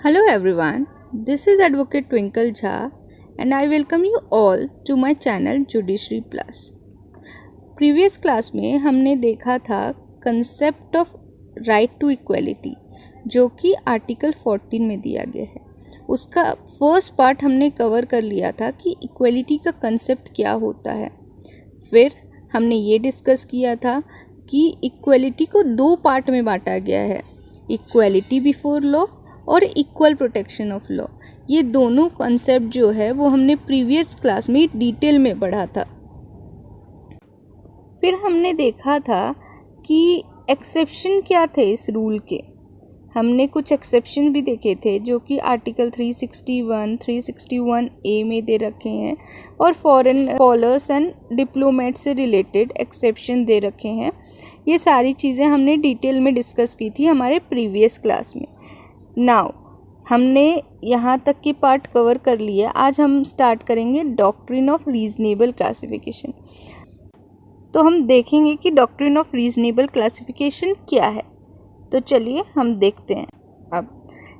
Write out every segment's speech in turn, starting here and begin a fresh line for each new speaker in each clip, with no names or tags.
Hello everyone, this is Advocate Twinkle Jha and I welcome you all to my channel Judiciary Plus. Previous class में हमने देखा था concept of right to equality जो कि article 14 में दिया गया है। उसका फर्स्ट पार्ट हमने कवर कर लिया था कि इक्वलिटी का कंसेप्ट क्या होता है। फिर हमने ये डिस्कस किया था कि इक्वलिटी को दो पार्ट में बांटा गया है, इक्वलिटी बिफोर लॉ और इक्वल प्रोटेक्शन ऑफ लॉ। ये दोनों कॉन्सेप्ट जो है वो हमने प्रीवियस क्लास में डिटेल में पढ़ा था। फिर हमने देखा था कि एक्सेप्शन क्या थे इस रूल के। हमने कुछ एक्सेप्शन भी देखे थे जो कि आर्टिकल 361, 361A में दे रखे हैं और फॉरेन स्कॉलर्स एंड डिप्लोमेट से रिलेटेड एक्सेप्शन दे रखे हैं। ये सारी चीज़ें हमने डिटेल में डिस्कस की थी हमारे प्रीवियस क्लास में। नाउ हमने यहाँ तक की पार्ट कवर कर लिया। आज हम स्टार्ट करेंगे डॉक्ट्रिन ऑफ रीजनेबल क्लासिफिकेशन। तो हम देखेंगे कि डॉक्ट्रिन ऑफ रीजनेबल क्लासिफिकेशन क्या है। तो चलिए हम देखते हैं। अब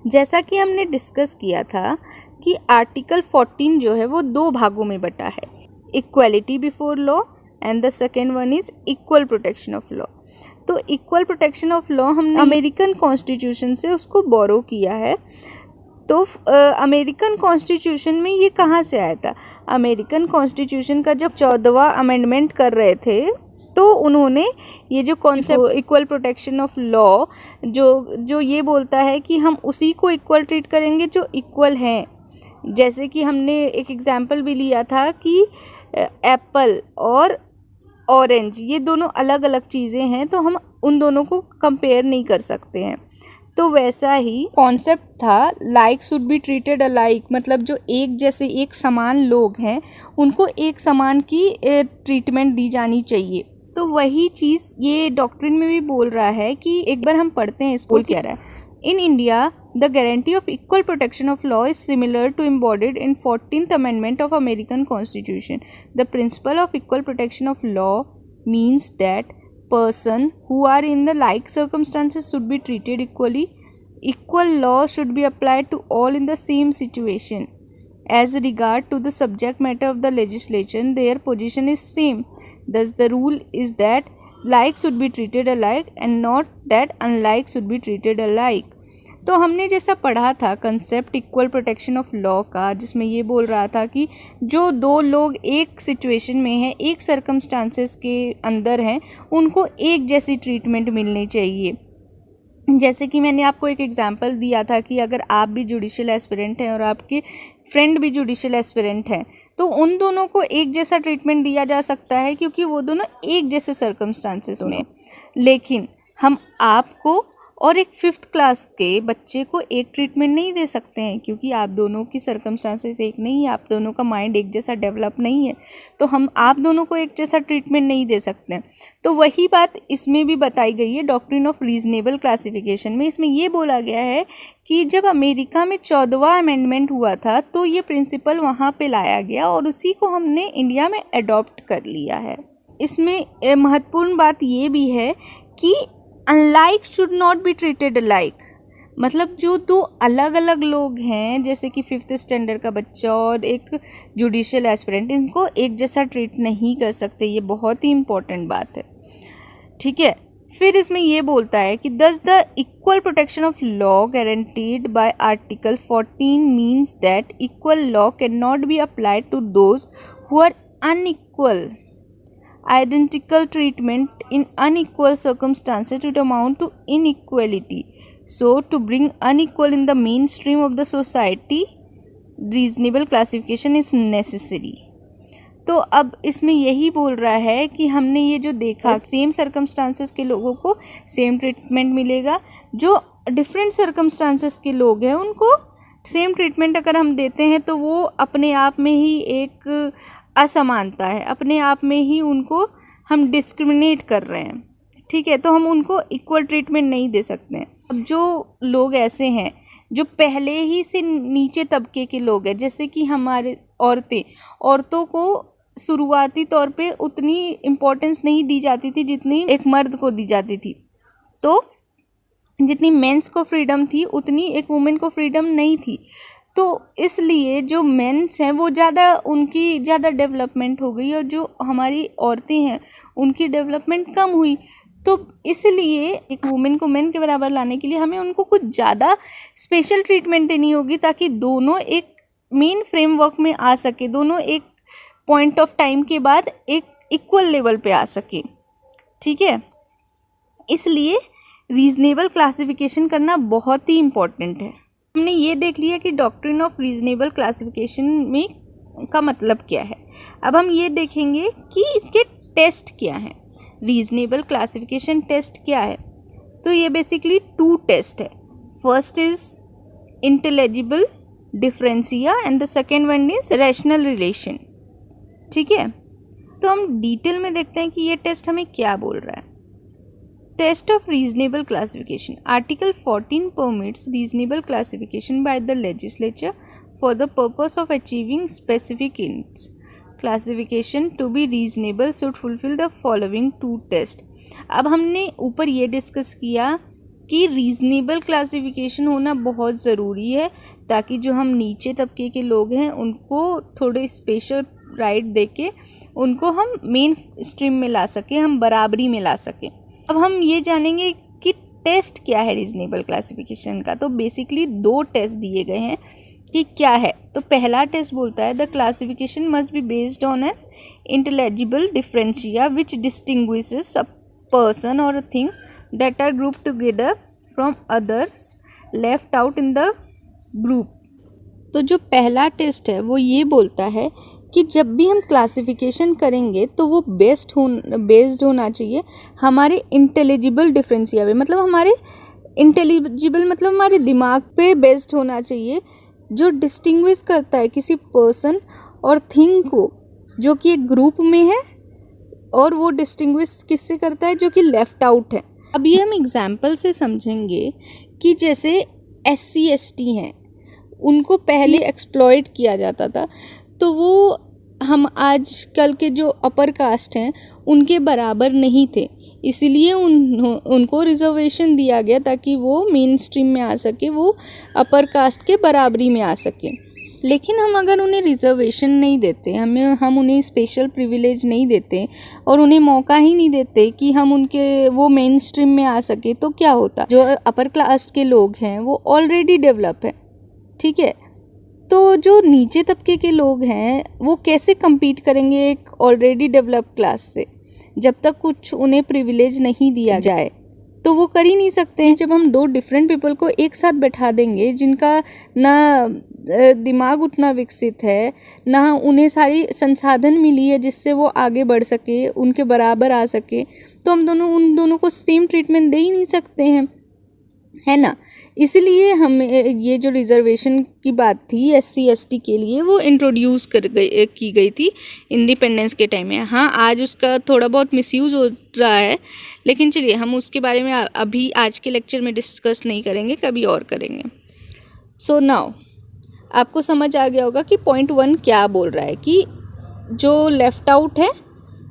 जैसा कि हमने डिस्कस किया था कि आर्टिकल 14 जो है वो दो भागों में बटा है, equality before law and the second one is equal protection of law. तो इक्वल प्रोटेक्शन ऑफ लॉ हमने अमेरिकन कॉन्स्टिट्यूशन से उसको बोरो किया है। तो अमेरिकन कॉन्स्टिट्यूशन में ये कहाँ से आया था? अमेरिकन कॉन्स्टिट्यूशन का जब 14वां अमेंडमेंट कर रहे थे तो उन्होंने ये जो concept equal protection of law जो ये बोलता है कि हम उसी को इक्वल ट्रीट करेंगे जो इक्वल हैं। जैसे कि हमने एक एग्जांपल भी लिया था कि एप्पल और ऑरेंज ये दोनों अलग अलग चीज़ें हैं, तो हम उन दोनों को कंपेयर नहीं कर सकते हैं। तो वैसा ही कॉन्सेप्ट था like should be treated alike, मतलब जो एक जैसे एक समान लोग हैं उनको एक समान की ट्रीटमेंट दी जानी चाहिए। तो वही चीज़ ये डॉक्ट्रिन में भी बोल रहा है कि एक बार हम पढ़ते हैं इसको क्या रहा है। In India, the guarantee of equal protection of law is similar to embodied in 14th Amendment of American Constitution. The principle of equal protection of law means that person who are in the like circumstances should be treated equally. Equal law should be applied to all in the same situation. As regard to the subject matter of the legislation, their position is same. Thus, the rule is that like should be treated alike and not that unlike should be treated alike. तो हमने जैसा पढ़ा था concept equal protection of law का, जिसमें ये बोल रहा था कि जो दो लोग एक सिचुएशन में हैं, एक सर्कमस्टांसेस के अंदर हैं, उनको एक जैसी ट्रीटमेंट मिलनी चाहिए। जैसे कि मैंने आपको एक एग्जांपल दिया था कि अगर आप भी जुडिशियल एस्पिरेंट हैं और आपके फ्रेंड भी जुडिशियल एस्पिरेंट हैं तो उन दोनों को एक जैसा ट्रीटमेंट दिया जा सकता है क्योंकि वो दोनों एक जैसे सर्कमस्टांसेस में। लेकिन हम आपको और एक 5th क्लास के बच्चे को एक ट्रीटमेंट नहीं दे सकते हैं क्योंकि आप दोनों की सर्कमस्टांसेस एक नहीं है, आप दोनों का माइंड एक जैसा डेवलप नहीं है, तो हम आप दोनों को एक जैसा ट्रीटमेंट नहीं दे सकते। तो वही बात इसमें भी बताई गई है डॉक्ट्रिन ऑफ रीजनेबल क्लासिफिकेशन में। इसमें ये बोला गया है कि जब अमेरिका में 14वां अमेंडमेंट हुआ था तो ये प्रिंसिपल वहाँ पे लाया गया और उसी को हमने इंडिया में अडॉप्ट कर लिया है। इसमें महत्वपूर्ण बात ये भी है कि unlike should not be treated alike, मतलब जो दो अलग अलग लोग हैं जैसे कि 5th स्टैंडर्ड का बच्चा और एक जुडिशियल एस्पिरेंट, इनको एक जैसा ट्रीट नहीं कर सकते। ये बहुत ही इम्पोर्टेंट बात है, ठीक है। फिर इसमें ये बोलता है कि thus the equal protection of law guaranteed by article 14 means that equal law can not be applied to those who are unequal. Identical treatment in unequal circumstances to amount to inequality. So, to bring unequal in the mainstream of the society, reasonable classification is necessary. तो अब इसमें यही बोल रहा है कि हमने ये जो देखा सेम सर्कमस्टांसेस के लोगों को सेम ट्रीटमेंट मिलेगा, जो डिफरेंट सर्कमस्टांसेस के लोग हैं उनको सेम ट्रीटमेंट अगर हम देते हैं तो वो अपने आप में ही एक असमानता है, अपने आप में ही उनको हम डिस्क्रिमिनेट कर रहे हैं, ठीक है। तो हम उनको इक्वल ट्रीटमेंट नहीं दे सकते हैं। अब जो लोग ऐसे हैं जो पहले ही से नीचे तबके के लोग हैं, जैसे कि हमारे औरतों को शुरुआती तौर पे उतनी इम्पोर्टेंस नहीं दी जाती थी जितनी एक मर्द को दी जाती थी। तो जितनी मेंस को फ्रीडम थी उतनी एक वुमेन को फ्रीडम नहीं थी। तो इसलिए जो मेंस हैं वो उनकी ज़्यादा डेवलपमेंट हो गई और जो हमारी औरतें हैं उनकी डेवलपमेंट कम हुई। तो इसलिए एक वुमेन को मेन के बराबर लाने के लिए हमें उनको कुछ ज़्यादा स्पेशल ट्रीटमेंट देनी होगी, ताकि दोनों एक मेन फ्रेमवर्क में आ सके, दोनों एक पॉइंट ऑफ टाइम के बाद एक इक्वल लेवल पे आ सके। ठीक है, इसलिए रीजनेबल क्लासिफिकेशन करना बहुत ही इम्पोर्टेंट है। हमने ये देख लिया कि डॉक्ट्रिन ऑफ रीजनेबल क्लासिफिकेशन में का मतलब क्या है। अब हम ये देखेंगे कि इसके टेस्ट क्या हैं। रीजनेबल क्लासिफिकेशन टेस्ट क्या है? तो ये बेसिकली 2 टेस्ट है। First is intelligible differentia and the second one is rational relation. ठीक है, तो हम डिटेल में देखते हैं कि ये टेस्ट हमें क्या बोल रहा है। Test of reasonable classification. Article 14 permits reasonable classification by the legislature for the purpose of achieving specific aims. Classification to be reasonable should fulfil the following 2 test. अब हमने ऊपर ये डिस्कस किया कि रीजनेबल क्लासिफिकेशन होना बहुत ज़रूरी है, ताकि जो हम नीचे तबके के लोग हैं उनको थोड़े स्पेशल राइट देके उनको हम मेन स्ट्रीम में ला सकें, हम बराबरी में ला सकें। अब हम ये जानेंगे कि टेस्ट क्या है रीजनेबल क्लासिफिकेशन का। तो बेसिकली 2 टेस्ट दिए गए हैं कि क्या है। तो पहला टेस्ट बोलता है the classification must be based on an intelligible differentia which distinguishes a person और a thing that are group together from others left out in the group. तो जो पहला टेस्ट है वो ये बोलता है कि जब भी हम क्लासिफिकेशन करेंगे तो वो बेस्ड होना चाहिए हमारे इंटेलिजिबल डिफरेंशिया पे, मतलब हमारे इंटेलिजिबल मतलब हमारे दिमाग पे बेस्ड होना चाहिए, जो डिस्टिंग्विश करता है किसी पर्सन और थिंग को जो कि एक ग्रुप में है, और वो डिस्टिंग्विश किससे करता है, जो कि लेफ्ट आउट है। अब ये हम एग्जाम्पल से समझेंगे कि जैसे SC ST हैं, उनको पहले एक्सप्लॉइट किया जाता था, तो वो हम आजकल के जो अपर कास्ट हैं उनके बराबर नहीं थे, इसलिए उनको रिजर्वेशन दिया गया ताकि वो मेन स्ट्रीम में आ सके, वो अपर कास्ट के बराबरी में आ सके। लेकिन हम अगर उन्हें रिजर्वेशन नहीं देते, हम उन्हें स्पेशल प्रिविलेज नहीं देते और उन्हें मौका ही नहीं देते कि हम वो मेन स्ट्रीम में आ सके, तो क्या होता, जो अपर कास्ट के लोग हैं वो ऑलरेडी डेवलप है। ठीक है, तो जो नीचे तबके के लोग हैं वो कैसे compete करेंगे एक ऑलरेडी डेवलप क्लास से, जब तक कुछ उन्हें प्रिविलेज नहीं दिया जाए, तो वो कर ही नहीं सकते हैं। जब हम 2 डिफरेंट पीपल को एक साथ बैठा देंगे जिनका ना दिमाग उतना विकसित है, ना उन्हें सारी संसाधन मिली है जिससे वो आगे बढ़ सके, उनके बराबर आ सके, तो हम उन दोनों को सेम ट्रीटमेंट दे ही नहीं सकते हैं, है ना। इसलिए हम ये जो रिजर्वेशन की बात थी SC ST के लिए, वो इंट्रोड्यूस की गई थी इंडिपेंडेंस के टाइम में। हाँ, आज उसका थोड़ा बहुत मिसयूज़ हो रहा है, लेकिन चलिए हम उसके बारे में अभी आज के लेक्चर में डिस्कस नहीं करेंगे, कभी और करेंगे। सो नाउ आपको समझ आ गया होगा कि पॉइंट 1 क्या बोल रहा है, कि जो लेफ्ट आउट है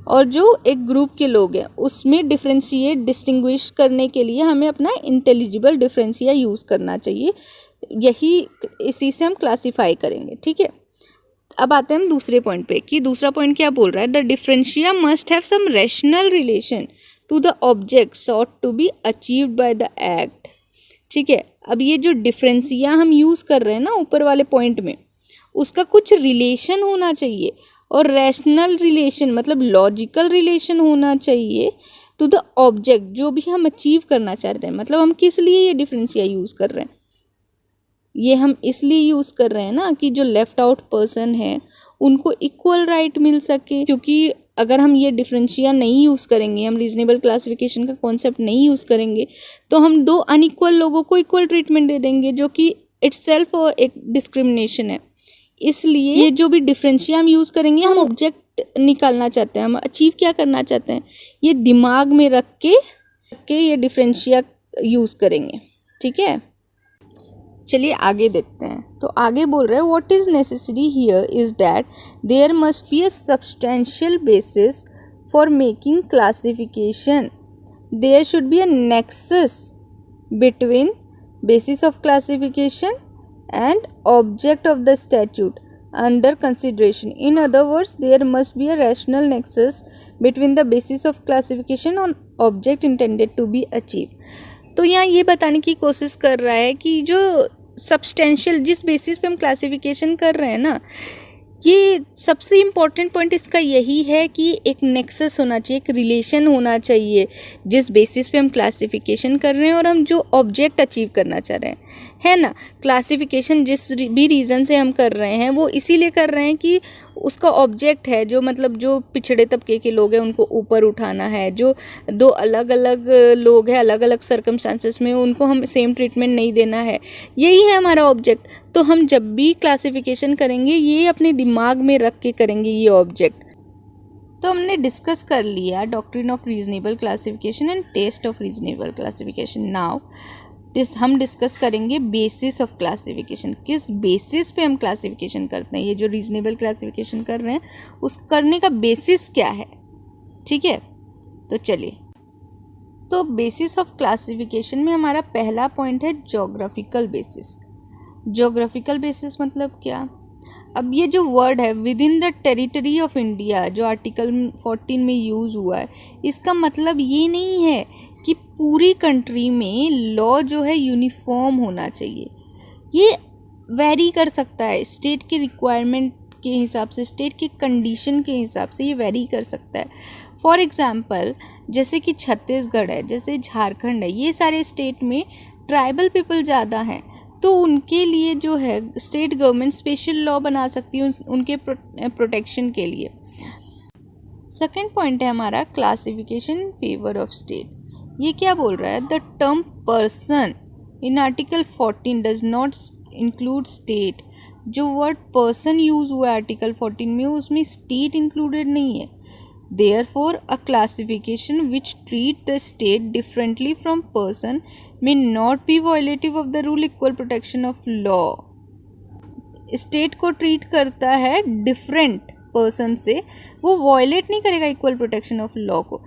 और जो एक ग्रुप के लोग हैं उसमें डिस्टिंग्विश करने के लिए हमें अपना इंटेलिजिबल डिफरेंशिया यूज़ करना चाहिए। इसी से हम क्लासीफाई करेंगे। ठीक है, अब आते हैं हम दूसरे पॉइंट पे, कि दूसरा पॉइंट क्या बोल रहा है, the differentia must have some rational relation to the object sought to be achieved by the act. ठीक है, अब ये जो डिफरेंशिया हम यूज़ कर रहे हैं ना ऊपर वाले पॉइंट में, उसका कुछ रिलेशन होना चाहिए, और रैशनल रिलेशन मतलब लॉजिकल रिलेशन होना चाहिए टू द ऑब्जेक्ट, जो भी हम अचीव करना चाह रहे हैं। मतलब हम किस लिए ये डिफरेंशिया यूज़ कर रहे हैं, ये हम इसलिए यूज़ कर रहे हैं ना कि जो लेफ्ट आउट पर्सन है उनको इक्वल राइट मिल सके। क्योंकि अगर हम ये डिफरेंशिया नहीं यूज़ करेंगे, हम रीजनेबल क्लासिफिकेशन का कॉन्सेप्ट नहीं यूज़ करेंगे, तो हम 2 अनइक्वल लोगों को इक्वल ट्रीटमेंट दे देंगे, जो कि इट्सेल्फ एक डिस्क्रिमिनेशन है। इसलिए ये जो भी डिफरेंशिया हम यूज़ करेंगे, हम ऑब्जेक्ट निकालना चाहते हैं, हम अचीव क्या करना चाहते हैं, ये दिमाग में रख के ये डिफरेंशिया यूज़ करेंगे। ठीक है, चलिए आगे देखते हैं। तो आगे बोल रहे हैं, what is necessary here is that there must be a substantial basis for making classification, there should be a nexus between basis of classification and object of the statute under consideration. In other words, there must be a rational nexus between the basis of classification and object intended to be achieved. तो यहाँ ये बताने की कोशिश कर रहा है कि जो सब्सटेंशियल जिस बेसिस पे हम क्लासिफिकेशन कर रहे हैं ना, ये सबसे इम्पॉर्टेंट पॉइंट इसका यही है कि एक नेक्सस होना चाहिए, एक रिलेशन होना चाहिए जिस बेसिस पे हम क्लासिफिकेशन कर रहे हैं और हम जो ऑब्जेक्ट अचीव करना चाह रहे हैं, है ना। क्लासिफिकेशन जिस भी रीज़न से हम कर रहे हैं वो इसीलिए कर रहे हैं कि उसका ऑब्जेक्ट है जो मतलब जो पिछड़े तबके के लोग हैं उनको ऊपर उठाना है, जो दो अलग अलग लोग हैं अलग अलग सर्कमस्टांसेस में उनको हम सेम ट्रीटमेंट नहीं देना है, यही है हमारा ऑब्जेक्ट। तो हम जब भी क्लासिफिकेशन करेंगे ये अपने दिमाग में रख के करेंगे ये ऑब्जेक्ट। तो हमने डिस्कस कर लिया doctrine of reasonable classification and test of reasonable classification. Now हम डिस्कस करेंगे बेसिस ऑफ क्लासिफिकेशन, किस बेसिस पे हम क्लासिफिकेशन करते हैं। ये जो रीजनेबल क्लासिफिकेशन कर रहे हैं उस करने का बेसिस क्या है, ठीक है। तो चलिए, तो बेसिस ऑफ क्लासिफिकेशन में हमारा पहला पॉइंट है ज्योग्राफिकल बेसिस। ज्योग्राफिकल बेसिस मतलब क्या? अब ये जो वर्ड है with in the territory of India जो आर्टिकल 14 में यूज़ हुआ है, इसका मतलब ये नहीं है कि पूरी कंट्री में लॉ जो है यूनिफॉर्म होना चाहिए। ये वेरी कर सकता है स्टेट के रिक्वायरमेंट के हिसाब से, स्टेट के कंडीशन के हिसाब से ये वेरी कर सकता है। फॉर एग्ज़ाम्पल जैसे कि छत्तीसगढ़ है, जैसे झारखंड है, ये सारे स्टेट में ट्राइबल पीपल ज़्यादा हैं, तो उनके लिए जो है स्टेट गवर्नमेंट स्पेशल लॉ बना सकती है उनके प्रोटेक्शन के लिए। सेकेंड पॉइंट है हमारा क्लासिफिकेशन फेवर ऑफ स्टेट। ये क्या बोल रहा है? The term person in article 14 does not include state. जो वर्ड पर्सन यूज़ हुआ है आर्टिकल 14 में उसमें स्टेट इंक्लूडेड नहीं है। Therefore a classification which treat the state differently from person may not be violative of the rule equal protection of law। State को treat करता है डिफरेंट पर्सन से, वो वायलेट नहीं करेगा इक्वल प्रोटेक्शन ऑफ लॉ को।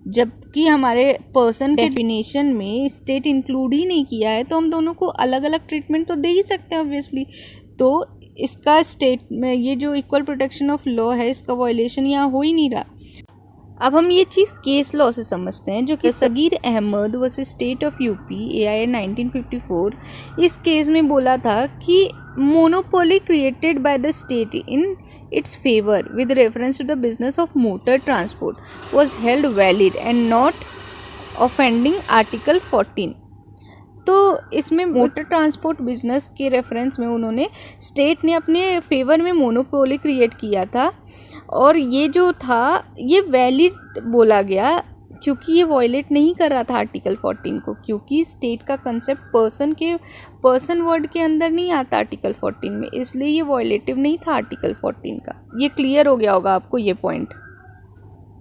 जबकि हमारे पर्सन के डेफिनेशन में स्टेट इंक्लूड ही नहीं किया है, तो हम दोनों को अलग अलग ट्रीटमेंट तो दे ही सकते हैं ऑब्वियसली। तो इसका स्टेट में ये जो इक्वल प्रोटेक्शन ऑफ लॉ है इसका वायलेशन यहाँ हो ही नहीं रहा। अब हम ये चीज़ केस लॉ से समझते हैं जो कि Sagir Ahmad versus state of UP AIA 1954। इस केस में बोला था कि monopoly created by the state in its favour with reference to the business of motor transport was held valid and not offending article 14। तो इसमें मोटर ट्रांसपोर्ट बिजनेस के reference में उन्होंने स्टेट ने अपने फेवर में मोनोपोली क्रिएट किया था और ये जो था ये वैलिड बोला गया क्योंकि ये वायलेट नहीं कर रहा था आर्टिकल 14 को, क्योंकि स्टेट का कंसेप्ट पर्सन वर्ड के अंदर नहीं आता आर्टिकल 14 में, इसलिए ये वायलेटिव नहीं था आर्टिकल 14 का। ये क्लियर हो गया होगा आपको ये पॉइंट।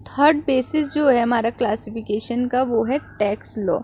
थर्ड बेसिस जो है हमारा क्लासिफिकेशन का वो है टैक्स लॉ।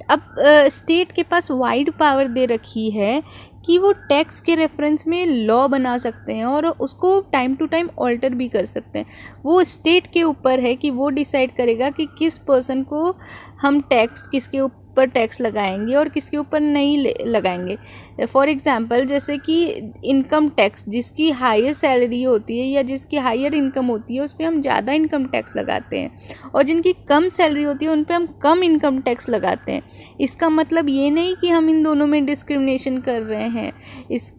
अब स्टेट के पास वाइड पावर दे रखी है कि वो टैक्स के रेफरेंस में लॉ बना सकते हैं और उसको टाइम टू टाइम ऑल्टर भी कर सकते हैं। वो स्टेट के ऊपर है कि वो डिसाइड करेगा कि किस पर्सन को हम टैक्स किसके ऊपर टैक्स लगाएंगे और किसके ऊपर नहीं लगाएंगे। फॉर एग्जांपल जैसे कि इनकम टैक्स, जिसकी हायर सैलरी होती है या जिसकी हायर इनकम होती है उस पर हम ज़्यादा इनकम टैक्स लगाते हैं और जिनकी कम सैलरी होती है उन पर हम कम इनकम टैक्स लगाते हैं। इसका मतलब ये नहीं कि हम इन दोनों में डिस्क्रिमिनेशन कर रहे हैं,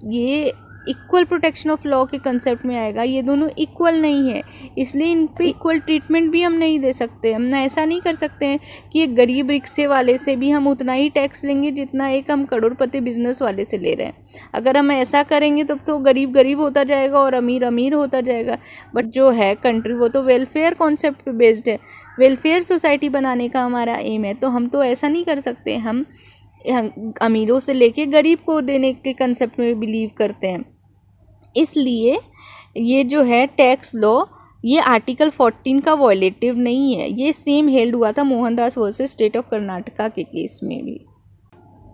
ये इक्वल प्रोटेक्शन ऑफ लॉ के कंसेप्ट में आएगा। ये दोनों इक्वल नहीं है, इसलिए इन पे इक्वल ट्रीटमेंट भी हम नहीं दे सकते। हम ऐसा नहीं कर सकते हैं कि एक गरीब रिक्शे वाले से भी हम उतना ही टैक्स लेंगे जितना एक हम करोड़पति बिजनेस वाले से ले रहे हैं। अगर हम ऐसा करेंगे तब तो गरीब गरीब होता जाएगा और अमीर अमीर होता जाएगा। बट जो है कंट्री वो तो वेलफेयर कॉन्सेप्ट पे बेस्ड है, वेलफेयर सोसाइटी बनाने का हमारा एम है। तो हम तो ऐसा नहीं कर सकते, हम अमीरों से लेके गरीब को देने के कंसेप्ट में बिलीव करते हैं। इसलिए ये जो है टैक्स लॉ ये आर्टिकल 14 का वॉयलेटिव नहीं है। ये सेम हेल्ड हुआ था Mohandas versus state of Karnataka के केस में भी।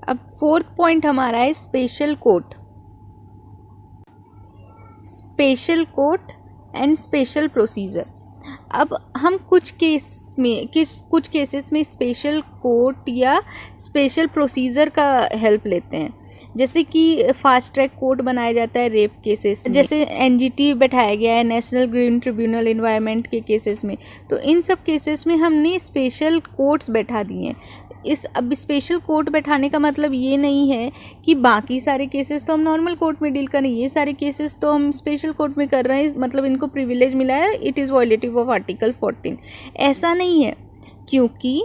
अब फोर्थ पॉइंट हमारा है special court. Special court and special procedure. अब हम कुछ केसेस में स्पेशल कोर्ट या स्पेशल प्रोसीजर का हेल्प लेते हैं, जैसे कि फास्ट ट्रैक कोर्ट बनाया जाता है रेप केसेस, जैसे एनजीटी बैठाया गया है नेशनल ग्रीन ट्रिब्यूनल एनवायरनमेंट के केसेस में। तो इन सब केसेस में हमने स्पेशल कोर्ट्स बैठा दिए हैं। अब स्पेशल कोर्ट बैठाने का मतलब ये नहीं है कि बाकी सारे केसेस तो हम नॉर्मल कोर्ट में डील करें, ये सारे केसेस तो हम स्पेशल कोर्ट में कर रहे हैं, मतलब इनको प्रिविलेज मिला है, it is violative of article 14। ऐसा नहीं है, क्योंकि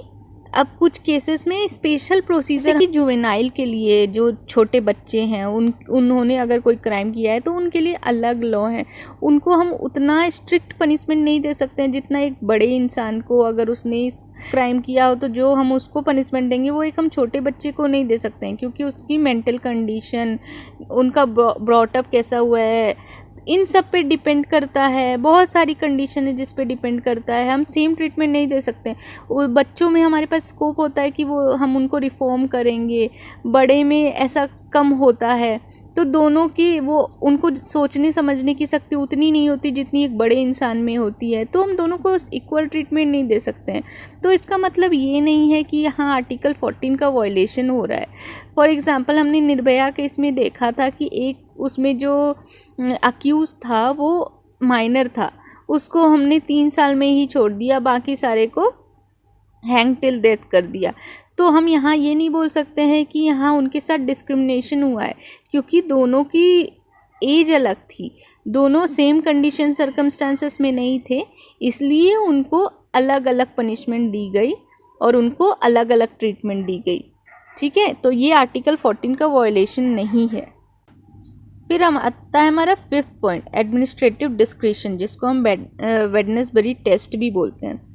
अब कुछ केसेस में स्पेशल प्रोसीजर कि जुवेनाइल के लिए, जो छोटे बच्चे हैं उन्होंने अगर कोई क्राइम किया है तो उनके लिए अलग लॉ है। उनको हम उतना स्ट्रिक्ट पनिशमेंट नहीं दे सकते हैं जितना एक बड़े इंसान को, अगर उसने क्राइम किया हो तो जो हम उसको पनिशमेंट देंगे वो एक हम छोटे बच्चे को नहीं दे सकते हैं, क्योंकि उसकी मेंटल कंडीशन, उनका ब्रॉटअप कैसा हुआ है, इन सब पे डिपेंड करता है। बहुत सारी कंडीशन है जिस पे डिपेंड करता है, हम सेम ट्रीटमेंट नहीं दे सकते। वो बच्चों में हमारे पास स्कोप होता है कि वो हम उनको रिफॉर्म करेंगे, बड़े में ऐसा कम होता है। तो दोनों की उनको सोचने समझने की शक्ति उतनी नहीं होती जितनी एक बड़े इंसान में होती है, तो हम दोनों को इक्वल ट्रीटमेंट नहीं दे सकते हैं। तो इसका मतलब ये नहीं है कि यहाँ आर्टिकल 14 का वायलेशन हो रहा है। फॉर एग्ज़ाम्पल हमने निर्भया केस में देखा था कि एक उसमें जो अक्यूज़ था वो माइनर था, उसको हमने 3 साल में ही छोड़ दिया, बाकी सारे को हैंग टिल डेथ कर दिया। तो हम यहाँ ये नहीं बोल सकते हैं कि यहाँ उनके साथ डिस्क्रिमिनेशन हुआ है, क्योंकि दोनों की एज अलग थी, दोनों सेम कंडीशन सर्कमस्टांसेस में नहीं थे, इसलिए उनको अलग अलग पनिशमेंट दी गई और उनको अलग अलग ट्रीटमेंट दी गई। ठीक है, तो ये आर्टिकल 14 का वायलेशन नहीं है। फिर हम आता है हमारा 5th पॉइंट, एडमिनिस्ट्रेटिव डिस्क्रिशन, जिसको हम वेडनेसबरी टेस्ट भी बोलते हैं।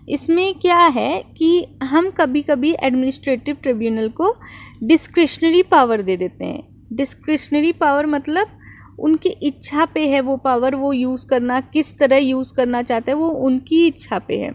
इसमें क्या है कि हम कभी कभी एडमिनिस्ट्रेटिव ट्रिब्यूनल को डिस्क्रिशनरी पावर दे देते हैं। डिस्क्रिशनरी पावर मतलब उनकी इच्छा पे है वो पावर, वो यूज़ करना, किस तरह यूज़ करना चाहते हैं वो उनकी इच्छा पे है।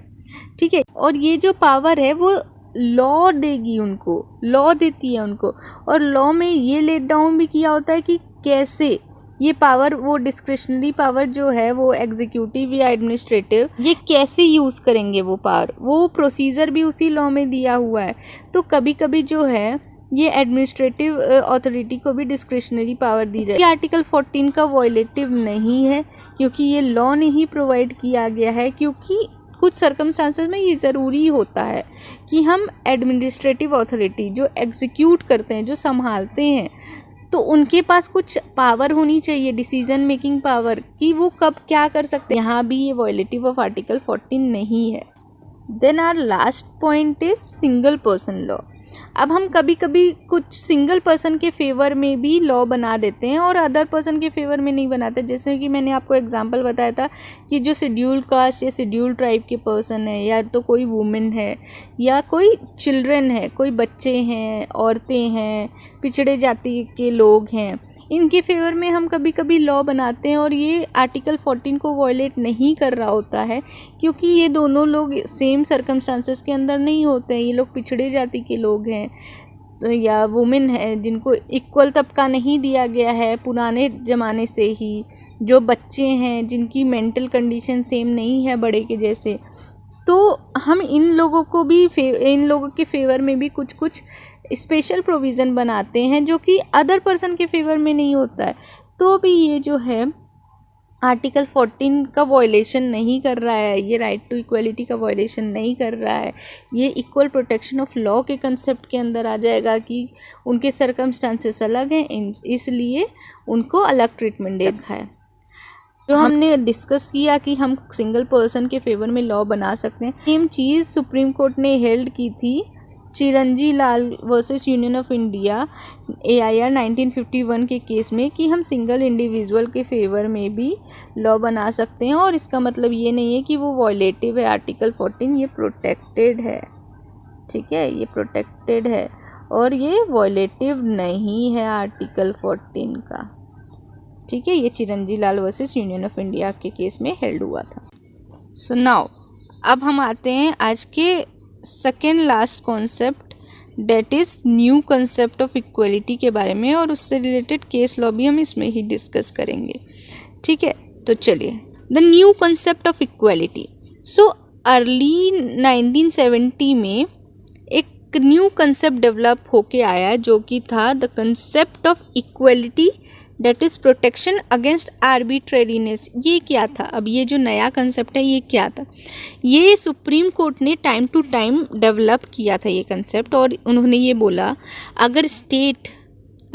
ठीक है, और ये जो पावर है वो लॉ देगी उनको, लॉ देती है उनको, और लॉ में ये लेट डाउन भी किया होता है कि कैसे ये पावर, वो डिस्क्रिशनरी पावर जो है वो एग्जीक्यूटिव या एडमिनिस्ट्रेटिव, ये कैसे यूज़ करेंगे वो पावर, वो प्रोसीजर भी उसी लॉ में दिया हुआ है। तो कभी कभी जो है ये एडमिनिस्ट्रेटिव अथॉरिटी को भी डिस्क्रिशनरी पावर दी जाए। ये आर्टिकल 14 का वॉयलेटिव नहीं है, क्योंकि ये लॉ ने ही प्रोवाइड किया गया है, क्योंकि कुछ सर्कमस्टांसेस में ये ज़रूरी होता है कि हम एडमिनिस्ट्रेटिव अथॉरिटी जो एग्जीक्यूट करते हैं, जो संभालते हैं, तो उनके पास कुछ पावर होनी चाहिए, डिसीजन मेकिंग पावर, कि वो कब क्या कर सकते हैं। यहाँ भी ये वॉयलेटिव ऑफ आर्टिकल 14 नहीं है। Then our last point is single person law. अब हम कभी कभी कुछ सिंगल पर्सन के फेवर में भी लॉ बना देते हैं और अदर पर्सन के फेवर में नहीं बनाते। जैसे कि मैंने आपको एग्जांपल बताया था कि जो शेड्यूल्ड कास्ट या शेड्यूल्ड ट्राइब के पर्सन है, या तो कोई वुमेन है, या कोई चिल्ड्रन है, कोई बच्चे हैं, औरतें हैं, पिछड़े जाति के लोग हैं, इनके फेवर में हम कभी कभी लॉ बनाते हैं और ये आर्टिकल 14 को वॉयलेट नहीं कर रहा होता है, क्योंकि ये दोनों लोग सेम सर्कमस्टांसेस के अंदर नहीं होते हैं। ये लोग पिछड़े जाति के लोग हैं, तो या वुमेन है जिनको इक्वल तबका नहीं दिया गया है पुराने ज़माने से ही, जो बच्चे हैं जिनकी मेंटल कंडीशन सेम नहीं है बड़े के जैसे। तो हम इन लोगों को भी इन लोगों के फेवर में भी कुछ कुछ स्पेशल प्रोविज़न बनाते हैं जो कि अदर पर्सन के फेवर में नहीं होता है। तो भी ये जो है आर्टिकल 14 का वॉयलेशन नहीं कर रहा है, ये राइट टू इक्वलिटी का वॉयलेशन नहीं कर रहा है। ये इक्वल प्रोटेक्शन ऑफ लॉ के कंसेप्ट के अंदर आ जाएगा कि उनके सर्कमस्टांसेस अलग हैं, इसलिए उनको अलग ट्रीटमेंट दे रखा है। जो हमने डिस्कस किया कि हम सिंगल पर्सन के फेवर में लॉ बना सकते हैं, सेम चीज़ सुप्रीम कोर्ट ने हेल्ड की थी Chiranji Lal versus Union of India AIR 1951 के केस में, कि हम सिंगल इंडिविजुअल के फेवर में भी लॉ बना सकते हैं। और इसका मतलब ये नहीं है कि वो वॉयलेटिव है आर्टिकल 14, ये प्रोटेक्टेड है। ठीक है, ये प्रोटेक्टेड है और ये वॉयलेटिव नहीं है आर्टिकल 14 का। ठीक है, ये Chiranji Lal versus Union of India के केस में हेल्ड हुआ था। सो नाउ अब हम आते हैं आज के second last concept, that is new concept of equality के बारे में, और उससे रिलेटेड केस लॉ भी हम इसमें ही डिस्कस करेंगे। ठीक है, तो चलिए, the new concept of equality. So early 1970 में एक न्यू कंसेप्ट डेवलप होके आया जो कि था the concept of equality that is protection against arbitrariness. ये क्या था? अब ये जो नया कंसेप्ट है ये क्या था? ये सुप्रीम कोर्ट ने टाइम टू टाइम डेवलप किया था ये कंसेप्ट, और उन्होंने ये बोला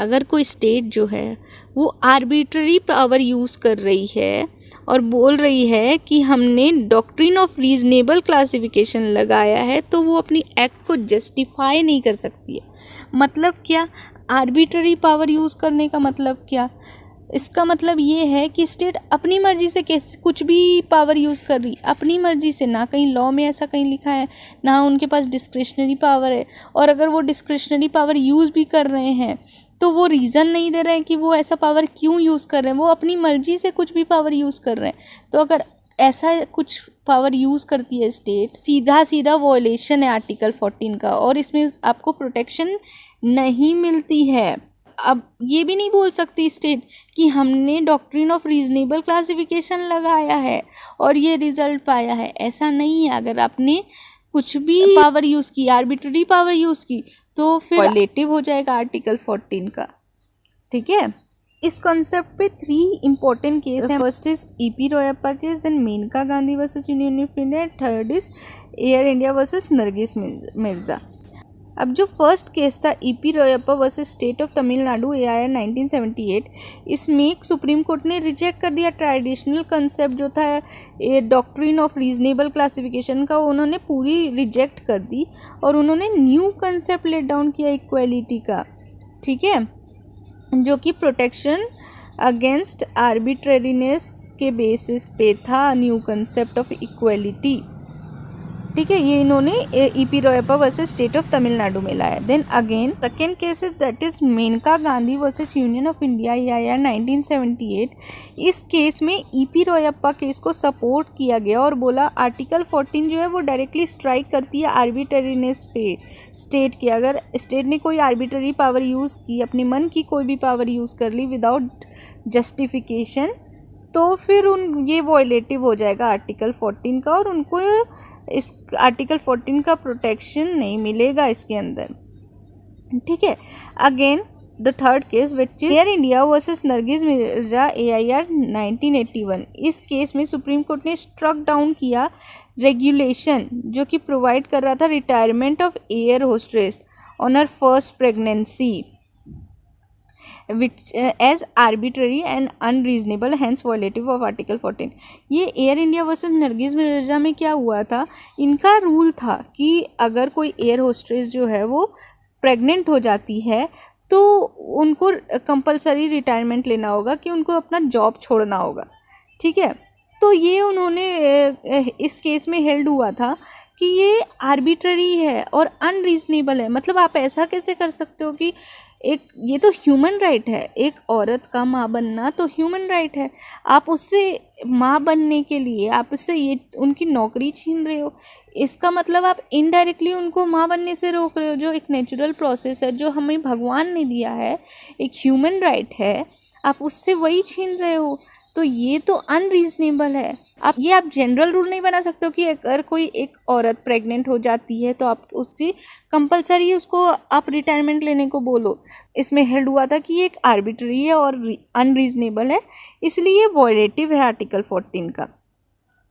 अगर कोई स्टेट जो है वो आर्बिट्ररी पावर यूज़ कर रही है और बोल रही है कि हमने डॉक्ट्रिन ऑफ रीजनेबल क्लासिफिकेशन लगाया है, तो वो अपनी एक्ट को जस्टिफाई नहीं कर सकती है। मतलब क्या? आर्बिट्ररी पावर यूज़ करने का मतलब क्या? इसका मतलब ये है कि स्टेट अपनी मर्ज़ी से कुछ भी पावर यूज़ कर रही, अपनी मर्ज़ी से। ना कहीं लॉ में ऐसा कहीं लिखा है, ना उनके पास डिस्क्रिशनरी पावर है। और अगर वो डिस्क्रिशनरी पावर यूज़ भी कर रहे हैं तो वो रीज़न नहीं दे रहे हैं कि वो ऐसा पावर क्यों यूज़ कर रहे हैं। वो अपनी मर्ज़ी से कुछ भी पावर यूज़ कर रहे हैं। तो अगर ऐसा कुछ पावर यूज़ करती है स्टेट, सीधा वॉयलेशन है आर्टिकल 14 का, और इसमें आपको प्रोटेक्शन नहीं मिलती है। अब ये भी नहीं बोल सकती स्टेट कि हमने डॉक्ट्रिन ऑफ रीजनेबल क्लासिफिकेशन लगाया है और ये रिजल्ट पाया है। ऐसा नहीं है। अगर आपने कुछ भी पावर यूज़ की, आर्बिट्ररी पावर यूज़ की, तो फिर वायलेटिव हो जाएगा आर्टिकल 14 का। ठीक है। इस कॉन्सेप्ट पे 3 इंपॉर्टेंट केस हैं। First is EP Royappa case, then Maneka Gandhi versus Union of India, third is Air India versus Nargis Mirza. अब जो फर्स्ट केस था EP Royappa versus state of Tamil Nadu AIR 1978, इसमें सुप्रीम कोर्ट ने रिजेक्ट कर दिया ट्रेडिशनल कंसेप्ट जो था डॉक्ट्रिन ऑफ रीजनेबल क्लासिफिकेशन का, उन्होंने पूरी रिजेक्ट कर दी और उन्होंने न्यू कंसेप्ट लेट डाउन किया इक्वलिटी का। ठीक है, जो कि प्रोटेक्शन अगेंस्ट आर्बिट्रेरीनेस के बेसिस पे था, न्यू कंसेप्ट ऑफ इक्वलिटी। ठीक है, ये इन्होंने EP Royappa versus state of Tamil Nadu में लाया। Then again second case is that is Maneka Gandhi versus Union of India AIR 1978। इस केस में ईपी रोयप्पा केस को सपोर्ट किया गया और बोला आर्टिकल 14 जो है वो डायरेक्टली स्ट्राइक करती है आर्बिट्रेरीनेस पे स्टेट की। अगर स्टेट ने कोई आर्बिट्ररी पावर यूज़ की, अपने मन की कोई भी पावर यूज़ कर ली विदाउट जस्टिफिकेशन, तो फिर ये वॉयलेटिव हो जाएगा आर्टिकल 14 का और उनको इस आर्टिकल 14 का प्रोटेक्शन नहीं मिलेगा इसके अंदर। ठीक है। Again the third case which is Air India versus Nargis Mirza AIR 1981। इस केस में सुप्रीम कोर्ट ने स्ट्रक डाउन किया रेगुलेशन जो कि प्रोवाइड कर रहा था retirement of air hostess on her first pregnancy which as arbitrary and unreasonable, hence violative of article 14। ये एयर इंडिया वर्सेस नरगिस मिर्जा में क्या हुआ था, इनका रूल था कि अगर कोई एयर होस्टेस जो है वो प्रेग्नेंट हो जाती है तो उनको कंपलसरी रिटायरमेंट लेना होगा, कि उनको अपना जॉब छोड़ना होगा। ठीक है, तो ये उन्होंने इस केस में हेल्ड हुआ था कि ये आर्बिट्ररी है और अनरीजनेबल है। मतलब आप ऐसा कैसे कर सकते हो कि ये तो ह्यूमन राइट है, एक औरत का माँ बनना तो ह्यूमन राइट है। आप उससे माँ बनने के लिए आप उससे ये उनकी नौकरी छीन रहे हो, इसका मतलब आप इनडायरेक्टली उनको माँ बनने से रोक रहे हो, जो एक नेचुरल प्रोसेस है, जो हमें भगवान ने दिया है, एक ह्यूमन राइट है, आप उससे वही छीन रहे हो। तो ये तो अनरीजनेबल है। आप जनरल रूल नहीं बना सकते हो कि अगर कोई एक औरत प्रेग्नेंट हो जाती है तो आप उसकी कंपलसरी उसको आप रिटायरमेंट लेने को बोलो। इसमें हेल्ड हुआ था कि ये एक आर्बिट्ररी है और अनरीजनेबल है, इसलिए वॉयलेटिव है आर्टिकल 14 का।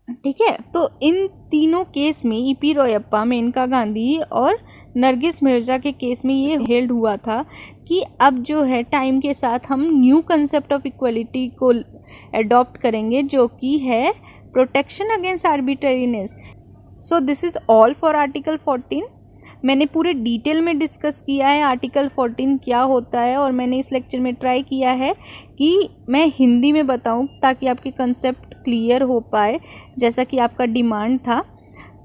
ठीक है, तो इन तीनों केस में ईपी रोयप्पा, मेनका गांधी और नरगिस मिर्जा के केस में ये हेल्ड हुआ था कि अब जो है टाइम के साथ हम न्यू कंसेप्ट ऑफ इक्वलिटी को अडॉप्ट करेंगे जो कि है protection against arbitrariness. So this is all for article 14। मैंने पूरे डिटेल में डिस्कस किया है आर्टिकल 14 क्या होता है, और मैंने इस लेक्चर में ट्राई किया है कि मैं हिंदी में बताऊं ताकि आपके कंसेप्ट क्लियर हो पाए, जैसा कि आपका डिमांड था।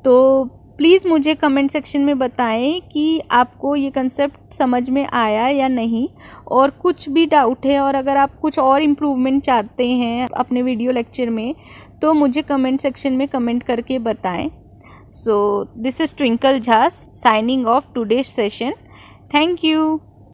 तो प्लीज़ मुझे कमेंट सेक्शन में बताएं कि आपको ये कंसेप्ट समझ में आया या नहीं, और कुछ भी डाउट है, और अगर आप कुछ और इम्प्रूवमेंट चाहते हैं अपने वीडियो लेक्चर में तो मुझे कमेंट सेक्शन में कमेंट करके बताएं। So this is Twinkle Jha signing off today's session. Thank you.